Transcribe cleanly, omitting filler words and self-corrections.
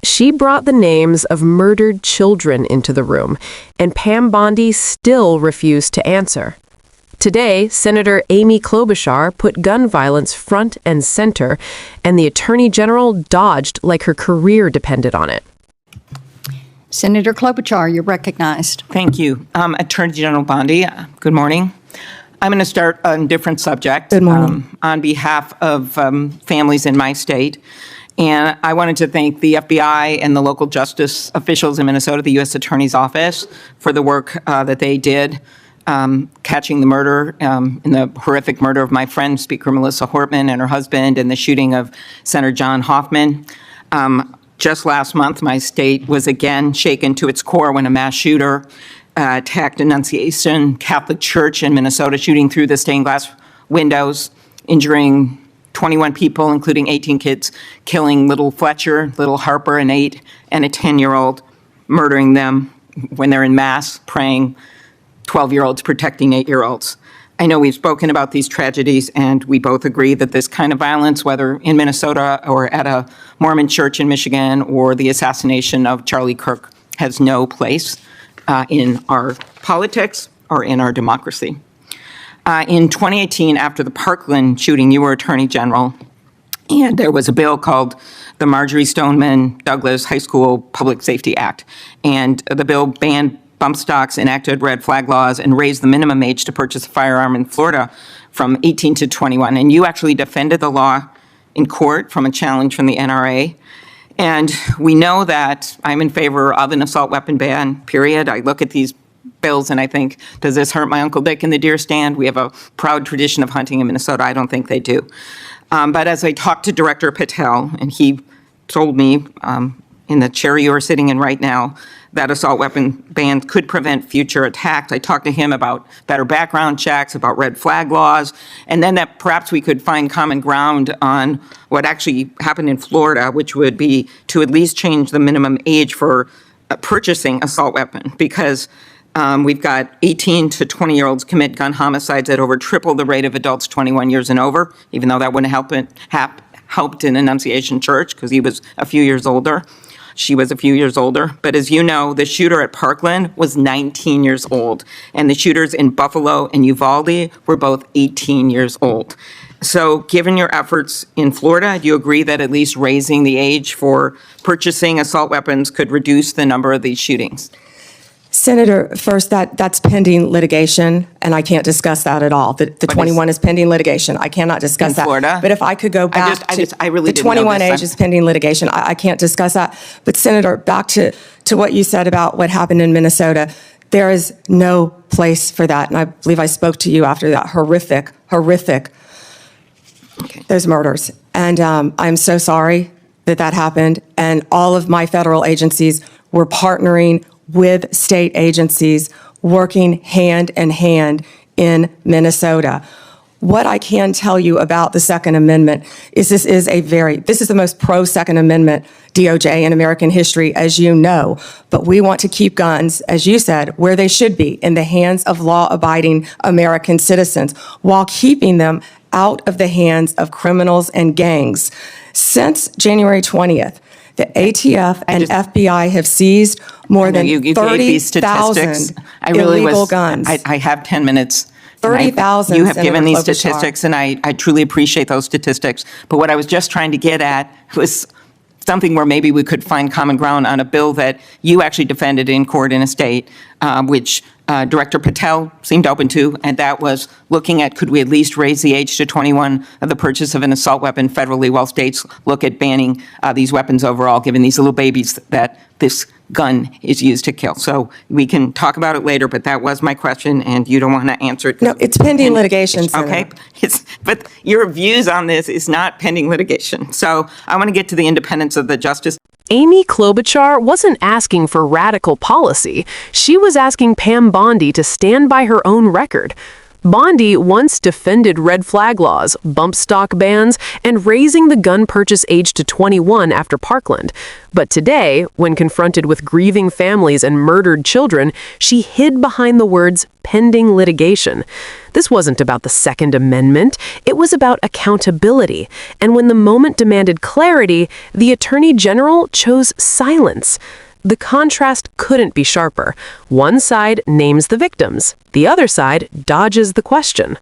She brought the names of murdered children into the room, and Pam Bondi still refused to answer. Today, Senator Amy Klobuchar put gun violence front and center, and the Attorney General dodged like her career depended on it. Senator Klobuchar, you're recognized. Thank you. Attorney General Bondi, good morning. I'm going to start on a different subject. Good morning. On behalf of families in my state. And I wanted to thank the FBI and the local justice officials in Minnesota, the U.S. Attorney's Office, for the work that they did catching the murder, in the horrific murder of my friend, Speaker Melissa Hortman, and her husband, and the shooting of Senator John Hoffman. Just last month, my state was again shaken to its core when a mass shooter attacked Annunciation Catholic Church in Minnesota, shooting through the stained glass windows, injuring 21 people, including 18 kids, killing little Fletcher, little Harper, an 8, and a 10-year-old, murdering them when they're in mass, praying, 12-year-olds protecting 8-year-olds. I know we've spoken about these tragedies, and we both agree that this kind of violence, whether in Minnesota or at a Mormon church in Michigan or the assassination of Charlie Kirk, has no place in our politics or in our democracy. In 2018, after the Parkland shooting, you were Attorney General, and there was a bill called the Marjorie Stoneman Douglas High School Public Safety Act. And the bill banned bump stocks, enacted red flag laws, and raised the minimum age to purchase a firearm in Florida from 18 to 21. And you actually defended the law in court from a challenge from the NRA. And we know that I'm in favor of an assault weapon ban, period. I look at these bills and I think, does this hurt my Uncle Dick in the deer stand? We have a proud tradition of hunting in Minnesota. I don't think they do. But as I talked to Director Patel, and he told me in the chair you are sitting in right now, that assault weapon ban could prevent future attacks. I talked to him about better background checks, about red flag laws, and then that perhaps we could find common ground on what actually happened in Florida, which would be to at least change the minimum age for purchasing assault weapon, because we've got 18 to 20-year-olds commit gun homicides at over triple the rate of adults 21 years and over, even though that wouldn't helped in Annunciation Church because he was a few years older. She was a few years older. But as you know, the shooter at Parkland was 19 years old, and the shooters in Buffalo and Uvalde were both 18 years old. So given your efforts in Florida, do you agree that at least raising the age for purchasing assault weapons could reduce the number of these shootings? Senator, first, that's pending litigation, and I can't discuss that at all. The 21 is pending litigation. I cannot discuss that. Florida? But if I could go back the 21 age is pending litigation. I can't discuss that. But Senator, back to what you said about what happened in Minnesota, there is no place for that. And I believe I spoke to you after that horrific, those murders. And I'm so sorry that happened. And all of my federal agencies were partnering with state agencies, working hand in hand in Minnesota. What I can tell you about the Second Amendment is this is the most pro-Second Amendment DOJ in American history, as you know. But we want to keep guns, as you said, where they should be, in the hands of law-abiding American citizens, while keeping them out of the hands of criminals and gangs. Since January 20th, the ATF and FBI have seized more than 30,000 illegal guns. I have 10 minutes. 30,000. You have given these statistics, and I truly appreciate those statistics. But what I was just trying to get at was something where maybe we could find common ground on a bill that you actually defended in court in a state, which Director Patel seemed open to, and that was looking at, could we at least raise the age to 21 of the purchase of an assault weapon federally, while states look at banning these weapons overall, given these little babies that this gun is used to kill. So we can talk about it later, but that was my question, and you don't want to answer it. No, it's pending litigation, Senator. Okay, but your views on this is not pending litigation. So I want to get to the independence of the justice. Amy Klobuchar wasn't asking for radical policy. She was asking Pam Bondi to stand by her own record. Bondi once defended red flag laws, bump stock bans, and raising the gun purchase age to 21 after Parkland. But today, when confronted with grieving families and murdered children, she hid behind the words pending litigation. This wasn't about the Second Amendment. It was about accountability. And when the moment demanded clarity, the Attorney General chose silence. The contrast couldn't be sharper. One side names the victims. The other side dodges the question.